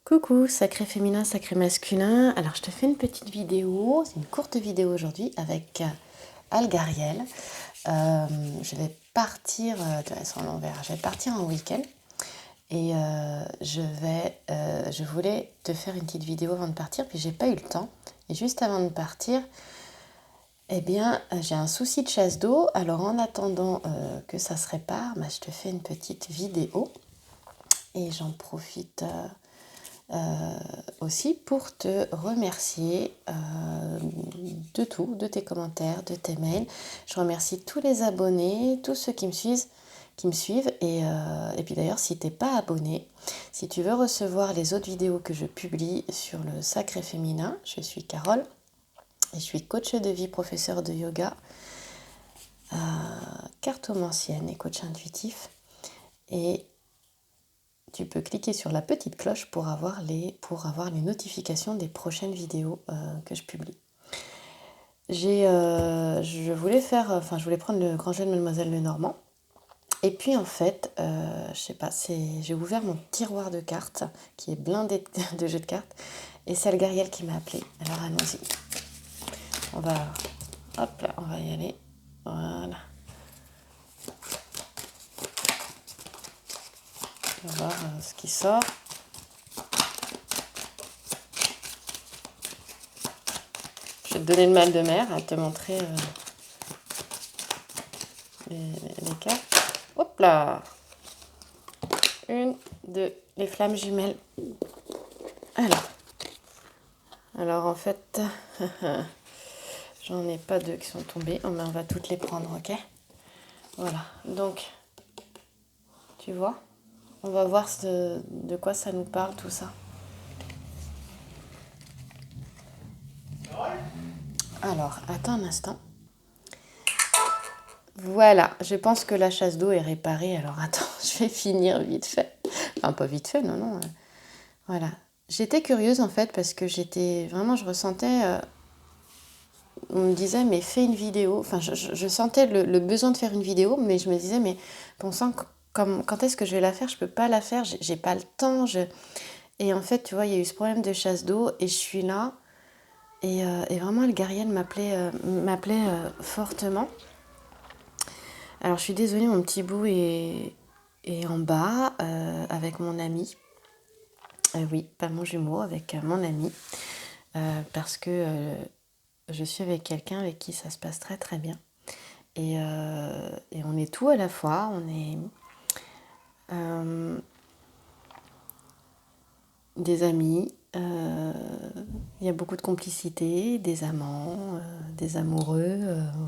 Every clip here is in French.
Coucou, sacré féminin, sacré masculin. Alors je te fais une petite vidéo, c'est une courte vidéo aujourd'hui avec Algariel. Je vais partir, tu vois, elles sont à l'envers, je vais partir en week-end et je voulais te faire une petite vidéo avant de partir, puis j'ai pas eu le temps. Et juste avant de partir, eh bien j'ai un souci de chasse d'eau. Alors en attendant que ça se répare, je te fais une petite vidéo et j'en profite. Aussi pour te remercier de tout, de tes commentaires, de tes mails. Je remercie tous les abonnés, tous ceux qui me suivent. Et puis d'ailleurs, si tu n'es pas abonné, si tu veux recevoir les autres vidéos que je publie sur le sacré féminin, je suis Carole et je suis coach de vie, professeur de yoga, cartomancienne et coach intuitif. Et tu peux cliquer sur la petite cloche pour avoir les notifications des prochaines vidéos que je publie. Je voulais prendre le grand jeu de Mademoiselle Lenormand. Et puis en fait, je sais pas, j'ai ouvert mon tiroir de cartes qui est blindé de jeux de cartes. Et c'est Algariel qui m'a appelé. Alors allons-y. On va y aller. Voilà. On va voir ce qui sort. Je vais te donner le mal de mer, à te montrer les cartes. Hop là! Une, deux, les flammes jumelles. Alors en fait, j'en ai pas deux qui sont tombées. Oh, mais on va toutes les prendre, ok? Voilà, donc, tu vois, on va voir de quoi ça nous parle, tout ça. Alors, attends un instant. Voilà, je pense que la chasse d'eau est réparée. Alors attends, je vais finir vite fait. Enfin, pas vite fait, non. Voilà. J'étais curieuse en fait parce que je ressentais... on me disait, mais fais une vidéo. Enfin, je sentais le besoin de faire une vidéo, mais je me disais, mais bon sang, quand est-ce que je vais la faire? Je peux pas la faire, j'ai pas le temps. Et en fait, tu vois, il y a eu ce problème de chasse d'eau et je suis là. Et vraiment, Algariel m'appelait fortement. Alors, je suis désolée, mon petit bout est en bas avec mon ami. Oui, pas mon jumeau, avec mon ami. Parce que je suis avec quelqu'un avec qui ça se passe très très bien. Et on est tout à la fois. On est des amis. Il y a beaucoup de complicité, des amants, des amoureux,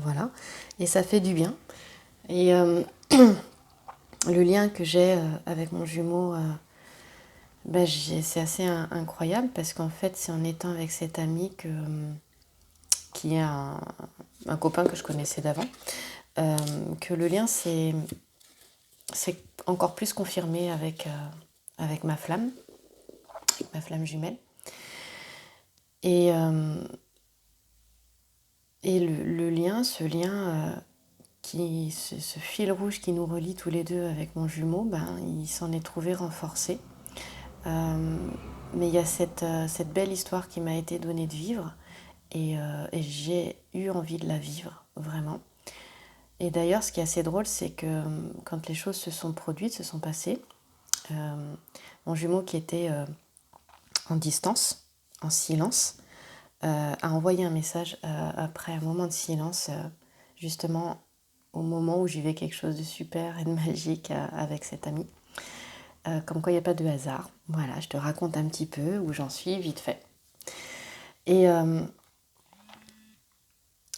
voilà. Et ça fait du bien. Et le lien que j'ai avec mon jumeau, c'est assez incroyable parce qu'en fait, c'est en étant avec cet ami qui est un copain que je connaissais d'avant, que le lien s'est encore plus confirmé avec ma flamme jumelle. Et ce lien, ce fil rouge qui nous relie tous les deux avec mon jumeau, il s'en est trouvé renforcé. Mais il y a cette belle histoire qui m'a été donnée de vivre et j'ai eu envie de la vivre, vraiment. Et d'ailleurs, ce qui est assez drôle, c'est que quand les choses se sont produites, se sont passées, mon jumeau qui était en distance, en silence, a envoyé un message après un moment de silence, justement au moment où je vivais quelque chose de super et de magique avec cet ami. Comme quoi il n'y a pas de hasard. Voilà, je te raconte un petit peu où j'en suis vite fait. Et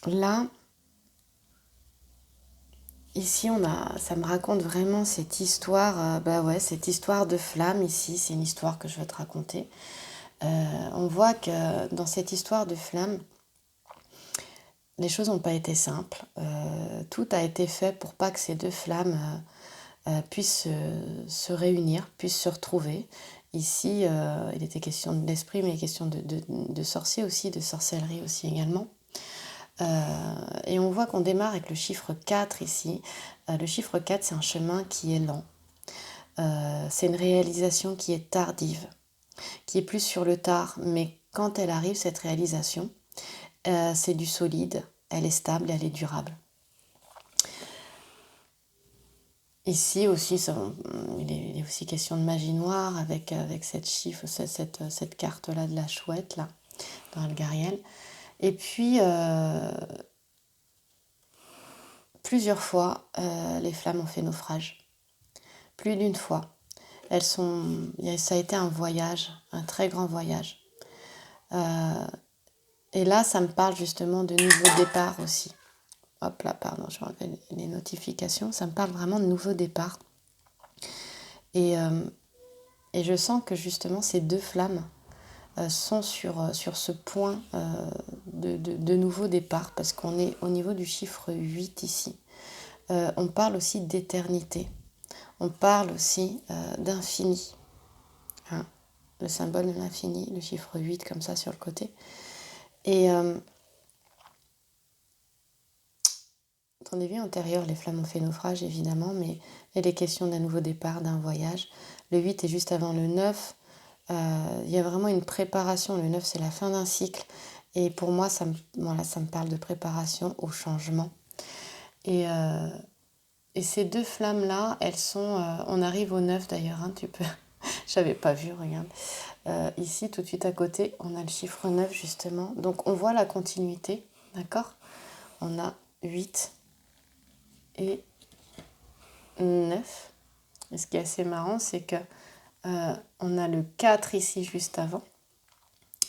là, ici, ça me raconte vraiment cette histoire, cette histoire de flamme ici, c'est une histoire que je vais te raconter. On voit que dans cette histoire de flamme, les choses n'ont pas été simples. Tout a été fait pour pas que ces deux flammes puissent se réunir, puissent se retrouver. Ici, il était question de l'esprit, mais il est question de sorcier aussi, de sorcellerie aussi également. Et on voit qu'on démarre avec le chiffre 4 ici. Le chiffre 4, c'est un chemin qui est lent. C'est une réalisation qui est tardive. qui est plus sur le tard, mais quand elle arrive, cette réalisation, c'est du solide, elle est stable, elle est durable. Ici aussi, il est aussi question de magie noire avec cette chiffre, cette carte-là de la chouette, là, dans Algariel. Et puis, plusieurs fois, les flammes ont fait naufrage. Plus d'une fois. Ça a été un voyage, un très grand voyage. Et là, ça me parle justement de nouveau départ aussi. Hop là, pardon, je rappelle les notifications. Ça me parle vraiment de nouveau départ. Et je sens que justement ces deux flammes sont sur ce point de nouveau départ, parce qu'on est au niveau du chiffre 8 ici. On parle aussi d'éternité. On parle aussi d'infini. Hein, le symbole de l'infini, le chiffre 8 comme ça sur le côté. Et dans des vies antérieures, les flammes ont fait naufrage évidemment, mais il est question d'un nouveau départ, d'un voyage. Le 8 est juste avant le 9. Il y a vraiment une préparation. Le 9, c'est la fin d'un cycle. Et pour moi, ça me parle de préparation au changement. Et ces deux flammes-là, elles sont... on arrive au 9 d'ailleurs, hein, tu peux... J'avais pas vu, regarde. Ici, tout de suite à côté, on a le chiffre 9 justement. Donc on voit la continuité, d'accord ? On a 8 et 9. Et ce qui est assez marrant, c'est que on a le 4 ici juste avant.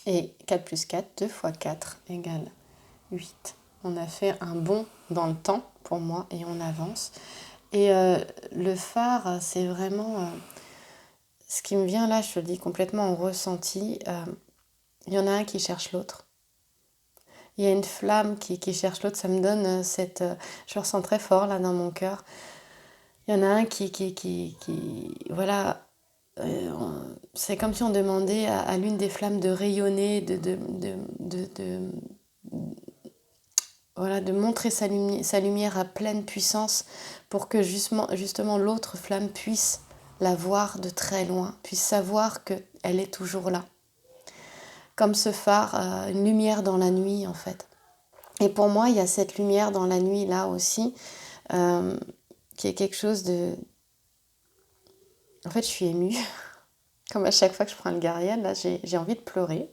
Et 4 plus 4, 2 fois 4 égale 8. On a fait un bond dans le temps pour moi et on avance. Et le phare, c'est vraiment... ce qui me vient là, je te le dis complètement en ressenti. Il y en a un qui cherche l'autre. Il y a une flamme qui cherche l'autre. Ça me donne cette... je ressens très fort là dans mon cœur. Il y en a un qui voilà... c'est comme si on demandait à l'une des flammes de rayonner, voilà, de montrer sa lumière à pleine puissance pour que justement l'autre flamme puisse la voir de très loin, puisse savoir qu'elle est toujours là. Comme ce phare, une lumière dans la nuit en fait. Et pour moi, il y a cette lumière dans la nuit là aussi, qui est quelque chose de... En fait, je suis émue. Comme à chaque fois que je prends le Gariel, là, j'ai envie de pleurer.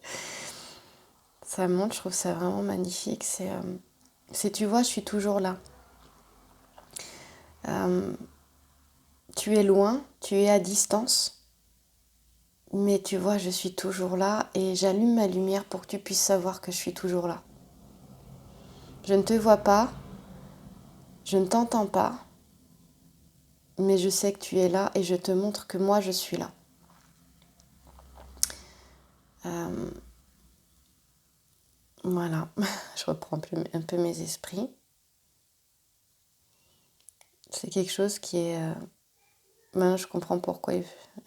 Ça monte, je trouve ça vraiment magnifique. C'est tu vois, je suis toujours là. Tu es loin, tu es à distance, mais tu vois, je suis toujours là et j'allume ma lumière pour que tu puisses savoir que je suis toujours là. Je ne te vois pas, je ne t'entends pas, mais je sais que tu es là et je te montre que moi, je suis là. Voilà, je reprends un peu mes esprits. C'est quelque chose qui est... maintenant, je comprends pourquoi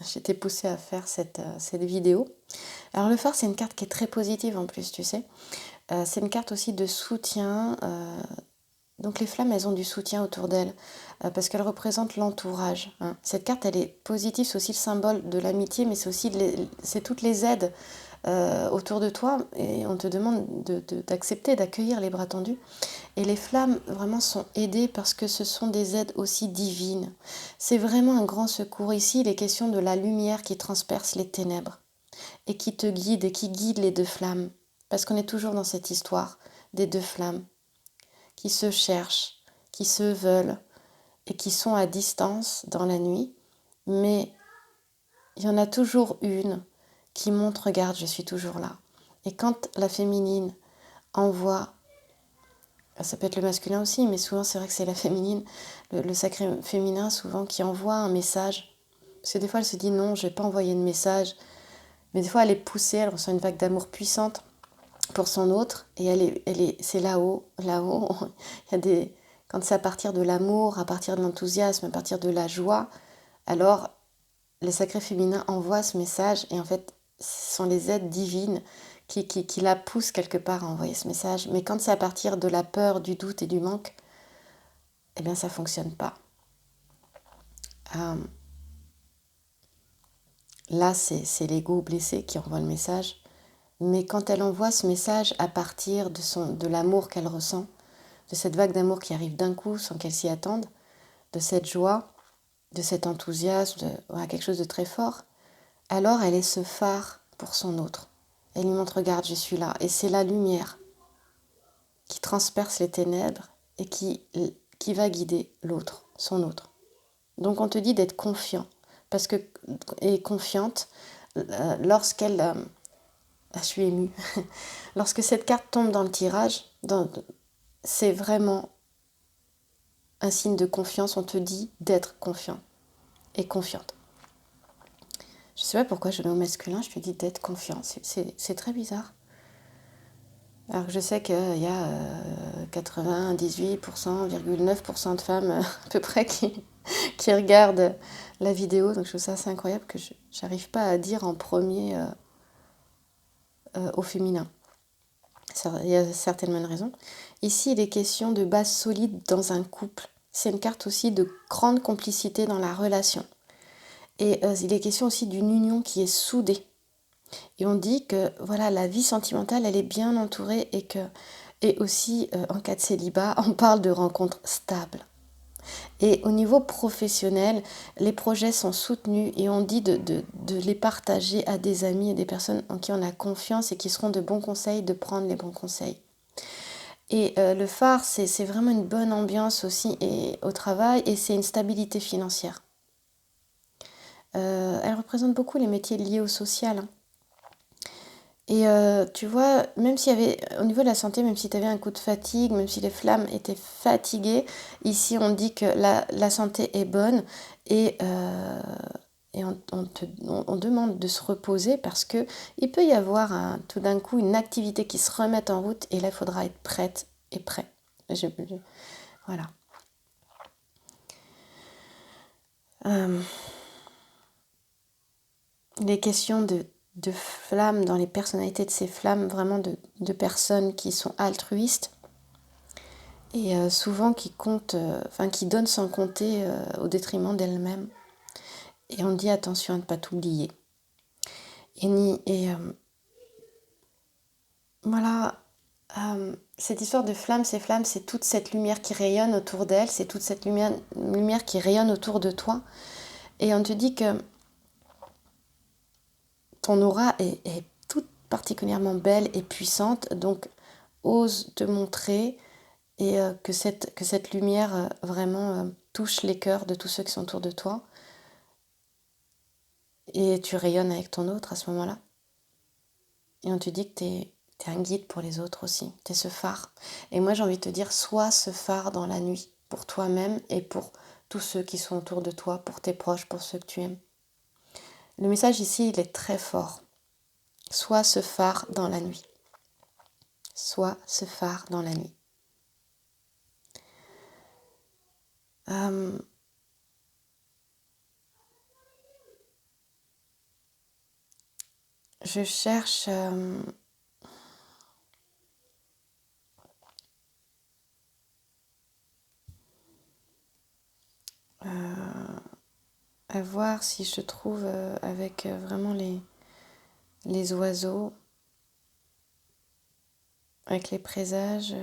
j'étais poussée à faire cette vidéo. Alors le phare, c'est une carte qui est très positive en plus, tu sais. C'est une carte aussi de soutien. Donc les flammes, elles ont du soutien autour d'elles parce qu'elles représentent l'entourage. Hein. Cette carte, elle est positive, c'est aussi le symbole de l'amitié, mais c'est aussi c'est toutes les aides autour de toi et on te demande d'accepter, d'accueillir les bras tendus. Et les flammes vraiment sont aidées parce que ce sont des aides aussi divines. C'est vraiment un grand secours. Ici, il est question de la lumière qui transperce les ténèbres et qui te guide et qui guide les deux flammes. Parce qu'on est toujours dans cette histoire des deux flammes qui se cherchent, qui se veulent et qui sont à distance dans la nuit. Mais il y en a toujours une qui montre, regarde, je suis toujours là. Et quand la féminine envoie, ça peut être le masculin aussi, mais souvent c'est vrai que c'est la féminine, le sacré féminin souvent qui envoie un message. Parce que des fois elle se dit non, je vais pas envoyer de message. Mais des fois elle est poussée, elle ressent une vague d'amour puissante pour son autre. Et c'est là-haut. Il y a quand c'est à partir de l'amour, à partir de l'enthousiasme, à partir de la joie, alors le sacré féminin envoie ce message. Et en fait, ce sont les aides divines qui la poussent quelque part à envoyer ce message. Mais quand c'est à partir de la peur, du doute et du manque, eh bien ça ne fonctionne pas. Là, c'est l'ego blessé qui envoie le message. Mais quand elle envoie ce message à partir de l'amour qu'elle ressent, de cette vague d'amour qui arrive d'un coup sans qu'elle s'y attende, de cette joie, de cet enthousiasme, voilà, quelque chose de très fort, alors elle est ce phare pour son autre. Elle lui montre, regarde, je suis là. Et c'est la lumière qui transperce les ténèbres et qui va guider l'autre, son autre. Donc on te dit d'être confiant, parce que, et confiante, lorsqu'elle... je suis émue. Lorsque cette carte tombe dans le tirage, c'est vraiment un signe de confiance. On te dit d'être confiant et confiante. Je ne sais pas pourquoi je mets au masculin, je te dis d'être confiant. C'est très bizarre. Alors que je sais qu'il y a 98,9% de femmes à peu près qui regardent la vidéo. Donc je trouve ça assez incroyable que je n'arrive pas à dire en premier au féminin. Il y a certainement une raison. Ici, il est question de base solide dans un couple. C'est une carte aussi de grande complicité dans la relation. Et il est question aussi d'une union qui est soudée. Et on dit que voilà, la vie sentimentale, elle est bien entourée et aussi, en cas de célibat, on parle de rencontres stables. Et au niveau professionnel, les projets sont soutenus et on dit de les partager à des amis et des personnes en qui on a confiance et qui seront de bons conseils, de prendre les bons conseils. Et le phare, c'est vraiment une bonne ambiance aussi au travail et c'est une stabilité financière. Elle représente beaucoup les métiers liés au social, hein. Et tu vois, même s'il y avait, au niveau de la santé, même si tu avais un coup de fatigue, même si les flammes étaient fatiguées, ici on dit que la santé est bonne et on demande de se reposer parce que il peut y avoir tout d'un coup une activité qui se remette en route et là il faudra être prête et prêt. Voilà. Les questions de flammes dans les personnalités de ces flammes, vraiment de personnes qui sont altruistes et souvent qui comptent, qui donnent sans compter au détriment d'elles-mêmes. Et on dit attention à ne pas t'oublier. Voilà, cette histoire de flamme, ces flammes, c'est toute cette lumière qui rayonne autour d'elles, c'est toute cette lumière qui rayonne autour de toi. Et on te dit que ton aura est toute particulièrement belle et puissante, donc ose te montrer et que cette lumière vraiment touche les cœurs de tous ceux qui sont autour de toi. Et tu rayonnes avec ton autre à ce moment-là. Et on te dit que t'es un guide pour les autres aussi. T'es ce phare. Et moi, j'ai envie de te dire, sois ce phare dans la nuit, pour toi-même et pour tous ceux qui sont autour de toi, pour tes proches, pour ceux que tu aimes. Le message ici, il est très fort. Sois ce phare dans la nuit. Sois ce phare dans la nuit. Je cherche à voir si je trouve avec vraiment les oiseaux, avec les présages.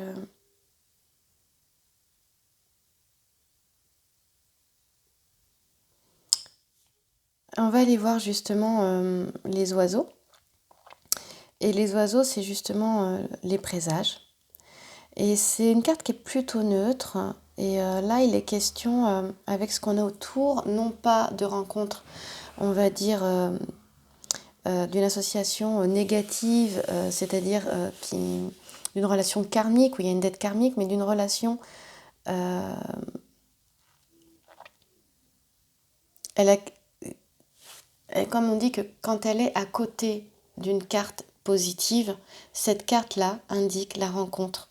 On va aller voir justement les oiseaux. Et les oiseaux, c'est justement les présages. Et c'est une carte qui est plutôt neutre. Et là, il est question, avec ce qu'on a autour, non pas de rencontres, on va dire, d'une association négative, c'est-à-dire d'une relation karmique, où il y a une dette karmique, mais d'une relation... comme on dit que quand elle est à côté d'une carte positive, cette carte-là indique la rencontre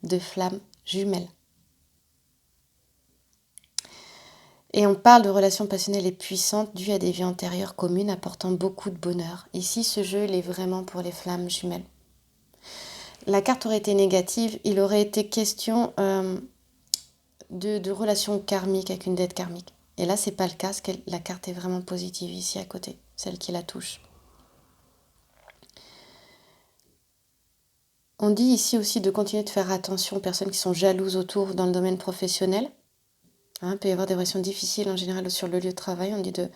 de flammes jumelles. Et on parle de relations passionnelles et puissantes dues à des vies antérieures communes apportant beaucoup de bonheur. Ici, ce jeu, il est vraiment pour les flammes jumelles. La carte aurait été négative, il aurait été question de relations karmiques avec une dette karmique. Et là, c'est pas le cas, parce que la carte est vraiment positive ici à côté, celle qui la touche. On dit ici aussi de continuer de faire attention aux personnes qui sont jalouses autour dans le domaine professionnel. Il peut y avoir des relations difficiles en général sur le lieu de travail. On dit de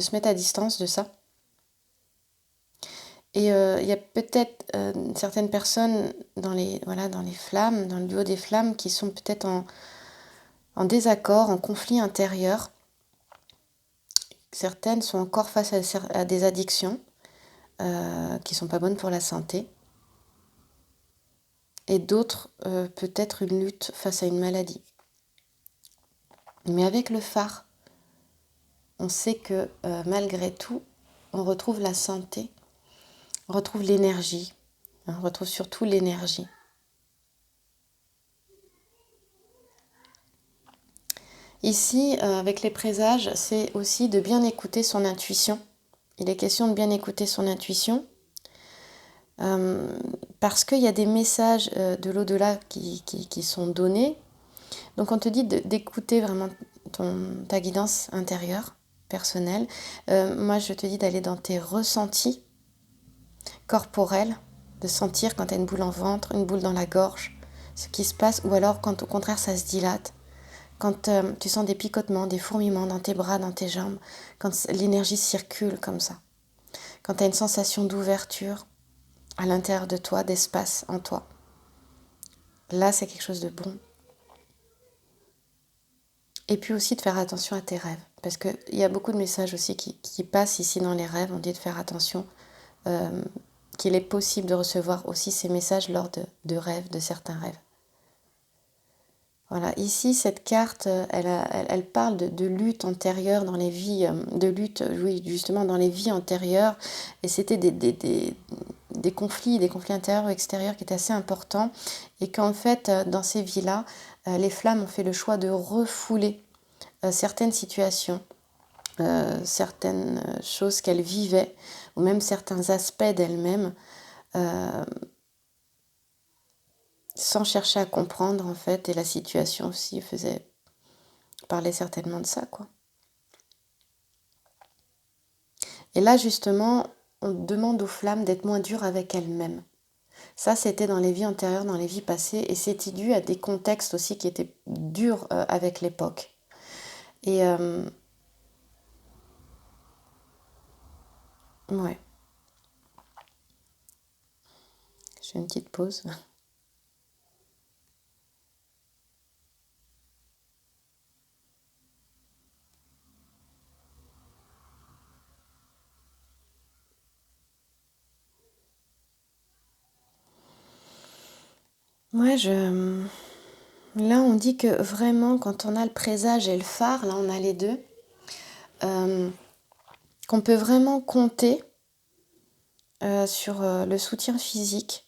se mettre à distance de ça. Et il y a peut-être certaines personnes dans les flammes, dans le duo des flammes, qui sont peut-être en désaccord, en conflit intérieur. Certaines sont encore face à des addictions qui ne sont pas bonnes pour la santé. Et d'autres, peut-être une lutte face à une maladie. Mais avec le phare, on sait que malgré tout, on retrouve la santé, on retrouve l'énergie, on retrouve surtout l'énergie. Ici, avec les présages, c'est aussi de bien écouter son intuition. Il est question de bien écouter son intuition parce qu'il y a des messages de l'au-delà qui sont donnés. Donc on te dit d'écouter vraiment ta guidance intérieure, personnelle. Moi, je te dis d'aller dans tes ressentis corporels, de sentir quand tu as une boule en ventre, une boule dans la gorge, ce qui se passe, ou alors quand au contraire ça se dilate. Quand tu sens des picotements, des fourmillements dans tes bras, dans tes jambes, quand l'énergie circule comme ça. Quand tu as une sensation d'ouverture à l'intérieur de toi, d'espace en toi. Là, c'est quelque chose de bon. Et puis aussi de faire attention à tes rêves. Parce qu'il y a beaucoup de messages aussi qui passent ici dans les rêves. On dit de faire attention, qu'il est possible de recevoir aussi ces messages lors de rêves, de certains rêves. Voilà, ici, cette carte, elle parle de lutte antérieure dans les vies, de lutte, oui, justement, dans les vies antérieures. Et c'était des conflits intérieurs ou extérieurs qui étaient assez importants. Et qu'en fait, dans ces vies-là, les flammes ont fait le choix de refouler certaines situations, certaines choses qu'elles vivaient, ou même certains aspects d'elles-mêmes, sans chercher à comprendre en fait, et la situation aussi parlait certainement de ça, quoi. Et là justement, on demande aux flammes d'être moins dures avec elles-mêmes. Ça, c'était dans les vies antérieures, dans les vies passées, et c'était dû à des contextes aussi qui étaient durs avec l'époque. Et ouais, je fais une petite pause. Ouais, là, on dit que vraiment, quand on a le présage et le phare, là, on a les deux, qu'on peut vraiment compter sur le soutien physique,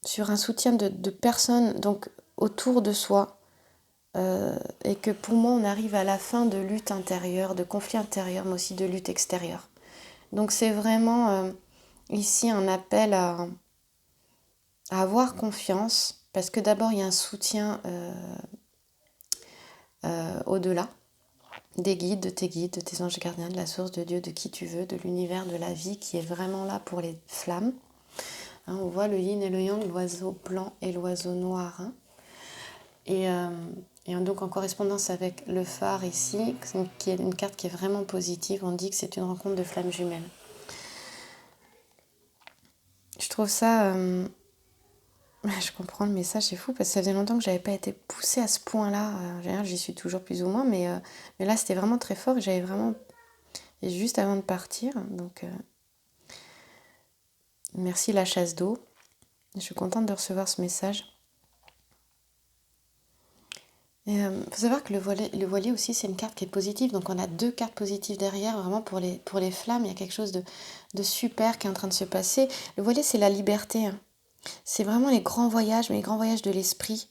sur un soutien de personnes donc autour de soi, et que pour moi, on arrive à la fin de lutte intérieure, de conflit intérieur, mais aussi de lutte extérieure. Donc c'est vraiment ici un appel à avoir confiance, parce que d'abord, il y a un soutien au-delà des guides, de tes anges gardiens, de la source de Dieu, de qui tu veux, de l'univers, de la vie qui est vraiment là pour les flammes. Hein, on voit le yin et le yang, l'oiseau blanc et l'oiseau noir. Hein. Et donc en correspondance avec le phare ici, qui est une carte qui est vraiment positive, on dit que c'est une rencontre de flammes jumelles. Je trouve ça... je comprends le message, c'est fou, parce que ça faisait longtemps que je n'avais pas été poussée à ce point-là. En général, j'y suis toujours plus ou moins, mais là, c'était vraiment très fort et j'avais vraiment... Et juste avant de partir, donc... merci la chasse d'eau. Je suis contente de recevoir ce message. Il faut savoir que le voilier aussi, c'est une carte qui est positive. Donc on a deux cartes positives derrière. Vraiment pour les flammes, il y a quelque chose de super qui est en train de se passer. Le voilier, c'est la liberté. Hein. C'est vraiment les grands voyages, mais les grands voyages de l'esprit.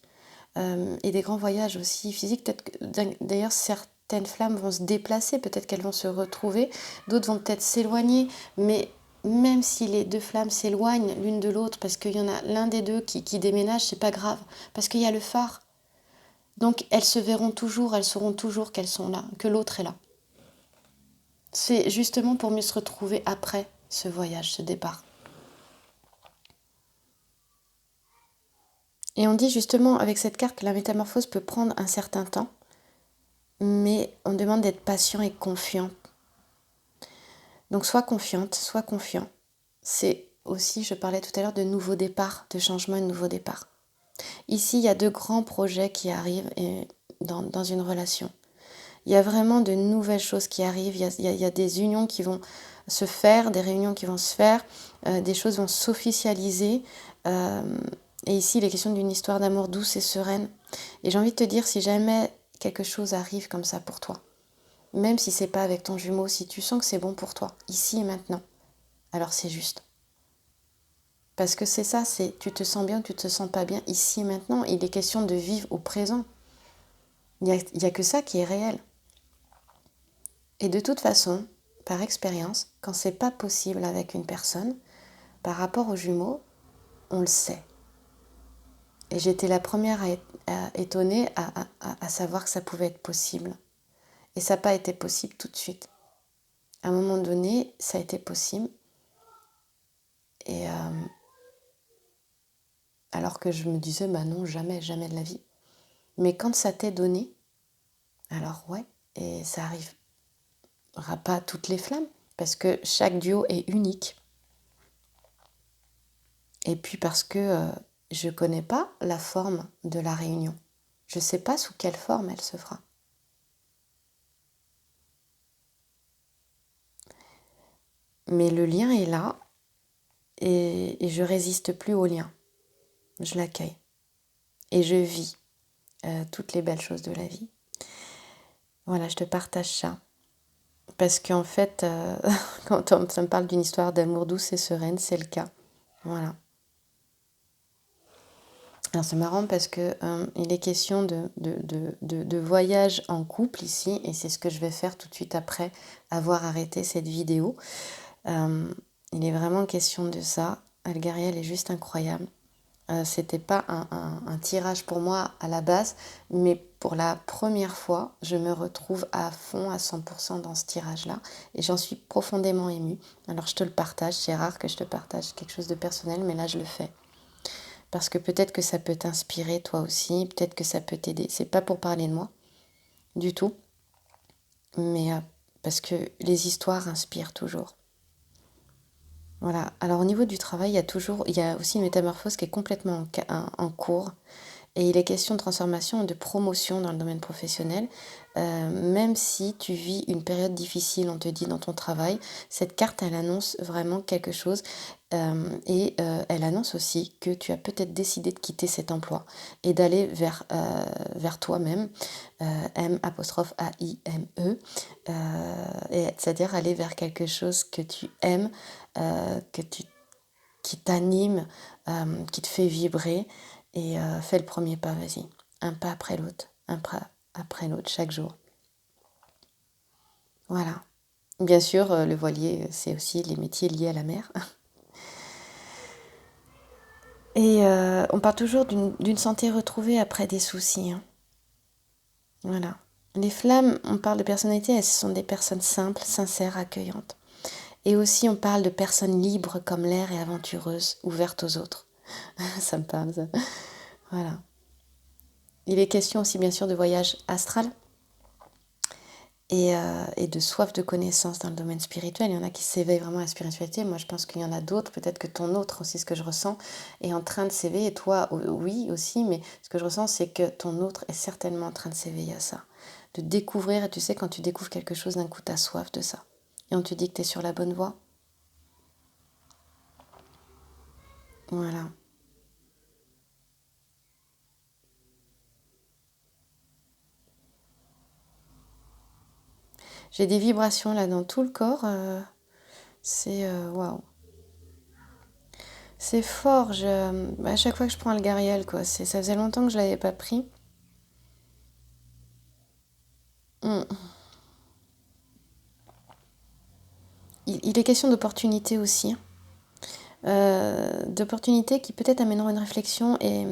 Et des grands voyages aussi physiques. Peut-être que, d'ailleurs, certaines flammes vont se déplacer. Peut-être qu'elles vont se retrouver. D'autres vont peut-être s'éloigner. Mais même si les deux flammes s'éloignent l'une de l'autre, parce qu'il y en a l'un des deux qui déménage, c'est pas grave. Parce qu'il y a le phare. Donc elles se verront toujours, elles sauront toujours qu'elles sont là, que l'autre est là. C'est justement pour mieux se retrouver après ce voyage, ce départ. Et on dit justement avec cette carte que la métamorphose peut prendre un certain temps, mais on demande d'être patient et confiant. Donc sois confiante, sois confiant. C'est aussi, je parlais tout à l'heure de nouveau départ, de changement et de nouveau départ. Ici, il y a de grands projets qui arrivent dans une relation. Il y a vraiment de nouvelles choses qui arrivent, il y a des unions qui vont se faire, des réunions qui vont se faire, des choses vont s'officialiser. Et ici, il est question d'une histoire d'amour douce et sereine. Et j'ai envie de te dire, si jamais quelque chose arrive comme ça pour toi, même si c'est pas avec ton jumeau, si tu sens que c'est bon pour toi, ici et maintenant, alors c'est juste. Parce que c'est ça, c'est tu te sens bien, tu te sens pas bien, ici et maintenant. Il est question de vivre au présent. Il y a que ça qui est réel. Et de toute façon, par expérience, quand c'est pas possible avec une personne, par rapport aux jumeaux, on le sait. Et j'étais la première étonnée à savoir que ça pouvait être possible. Et ça n'a pas été possible tout de suite. À un moment donné, ça a été possible. Et alors que je me disais, bah non, jamais, jamais de la vie. Mais quand ça t'est donné, alors ouais, et ça arrivera pas à toutes les flammes, parce que chaque duo est unique. Et puis parce que je ne connais pas la forme de la réunion. Je ne sais pas sous quelle forme elle se fera. Mais le lien est là et je résiste plus au lien. Je l'accueille. Et je vis toutes les belles choses de la vie. Voilà, je te partage ça. Parce qu'en fait, quand on me parle d'une histoire d'amour douce et sereine, c'est le cas. Voilà. Alors c'est marrant parce que il est question de voyage en couple ici, et c'est ce que je vais faire tout de suite après avoir arrêté cette vidéo. Il est vraiment question de ça. Algariel est juste incroyable. C'était pas un tirage pour moi à la base, mais pour la première fois, je me retrouve à fond, à 100% dans ce tirage-là, et j'en suis profondément émue. Alors je te le partage, c'est rare que je te partage quelque chose de personnel, mais là je le fais. Parce que peut-être que ça peut t'inspirer toi aussi, peut-être que ça peut t'aider. C'est pas pour parler de moi, du tout, mais parce que les histoires inspirent toujours. Voilà. Alors au niveau du travail, il y a aussi une métamorphose qui est complètement en cours. Et il est question de transformation et de promotion dans le domaine professionnel. Même si tu vis une période difficile, on te dit dans ton travail, cette carte, elle annonce vraiment quelque chose. Elle annonce aussi que tu as peut-être décidé de quitter cet emploi et d'aller vers toi-même, M''AIME, c'est-à-dire aller vers quelque chose que tu aimes, qui t'anime, qui te fait vibrer. Et fais le premier pas, vas-y. Un pas après l'autre, un pas après l'autre, chaque jour. Voilà. Bien sûr, le voilier, c'est aussi les métiers liés à la mer. Et on parle toujours d'une santé retrouvée après des soucis. Hein. Voilà. Les flammes, on parle de personnalité, elles sont des personnes simples, sincères, accueillantes. Et aussi, on parle de personnes libres comme l'air et aventureuses, ouvertes aux autres. Ça me parle, ça. Voilà. Il est question aussi, bien sûr, de voyage astral et de soif de connaissance dans le domaine spirituel. Il y en a qui s'éveillent vraiment à la spiritualité. Moi, je pense qu'il y en a d'autres. Peut-être que ton autre aussi, ce que je ressens, est en train de s'éveiller. Et toi, oui aussi, mais ce que je ressens, c'est que ton autre est certainement en train de s'éveiller à ça. De découvrir, et tu sais, quand tu découvres quelque chose, d'un coup, tu as soif de ça. Et on te dit que tu es sur la bonne voie. Voilà. J'ai des vibrations là dans tout le corps. C'est waouh. C'est fort. À chaque fois que je prends le Gariel, quoi. Ça faisait longtemps que je l'avais pas pris. Mm. Il est question d'opportunités aussi. D'opportunités qui peut-être amèneront une réflexion et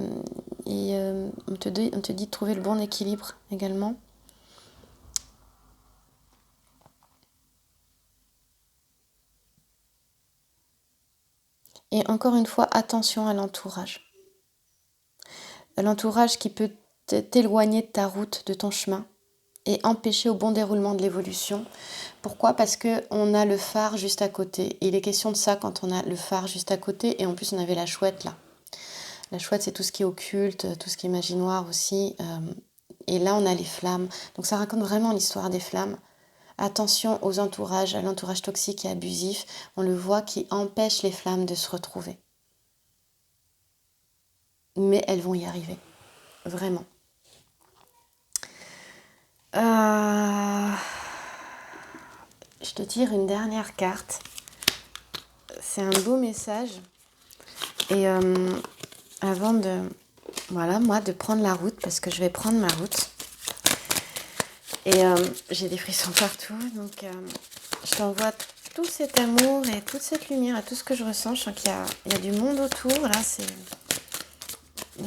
on te dit de trouver le bon équilibre également. Et encore une fois, attention à l'entourage. L'entourage qui peut t'éloigner de ta route, de ton chemin, et empêcher au bon déroulement de l'évolution. Pourquoi ? Parce qu'on a le phare juste à côté. Et il est question de ça quand on a le phare juste à côté. Et en plus, on avait la chouette là. La chouette, c'est tout ce qui est occulte, tout ce qui est magie noire aussi. Et là, on a les flammes. Donc ça raconte vraiment l'histoire des flammes. Attention aux entourages, à l'entourage toxique et abusif. On le voit qui empêche les flammes de se retrouver. Mais elles vont y arriver. Vraiment. Je te tire une dernière carte. C'est un beau message. Et avant de prendre la route, parce que je vais prendre ma route. Et j'ai des frissons partout. Donc je t'envoie tout cet amour et toute cette lumière et tout ce que je ressens. Je sens qu'il y a du monde autour. Là,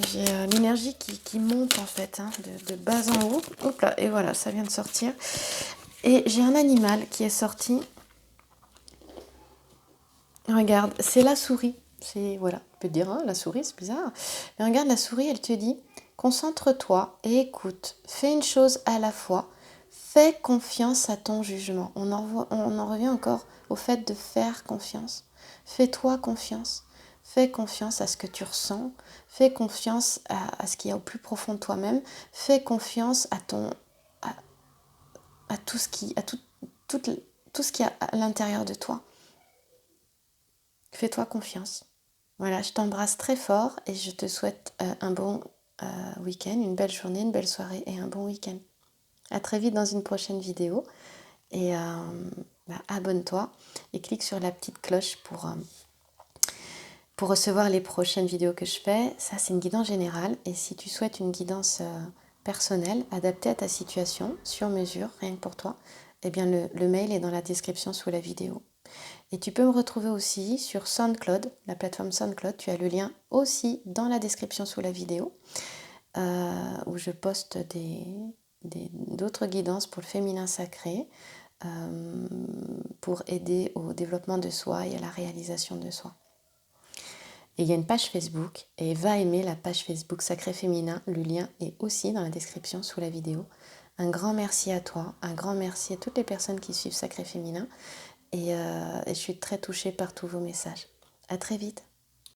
j'ai l'énergie qui monte en fait, de bas en haut. Hop là, et voilà, ça vient de sortir. Et j'ai un animal qui est sorti. Regarde, c'est la souris. Voilà, on peut dire, la souris, c'est bizarre. Mais regarde, la souris, elle te dit, concentre-toi et écoute. Fais une chose à la fois. Fais confiance à ton jugement. On en revient encore au fait de faire confiance. Fais-toi confiance. Fais confiance à ce que tu ressens. Fais confiance à ce qu'il y a au plus profond de toi-même. Fais confiance à tout ce qui, tout ce qu'il y a à l'intérieur de toi. Fais-toi confiance. Voilà, je t'embrasse très fort et je te souhaite un bon week-end, une belle journée, une belle soirée et un bon week-end. À très vite dans une prochaine vidéo et abonne-toi et clique sur la petite cloche pour recevoir les prochaines vidéos que je fais. Ça, c'est une guidance générale et si tu souhaites une guidance personnelle, adaptée à ta situation, sur mesure, rien que pour toi, eh bien le mail est dans la description sous la vidéo. Et tu peux me retrouver aussi sur SoundCloud, la plateforme SoundCloud. Tu as le lien aussi dans la description sous la vidéo, où je poste d'autres guidances pour le féminin sacré, pour aider au développement de soi et à la réalisation de soi. Et il y a une page Facebook, et va aimer la page Facebook Sacré Féminin. Le lien est aussi dans la description sous la vidéo. Un grand merci à toi, un grand merci à toutes les personnes qui suivent Sacré Féminin. Et je suis très touchée par tous vos messages. À très vite.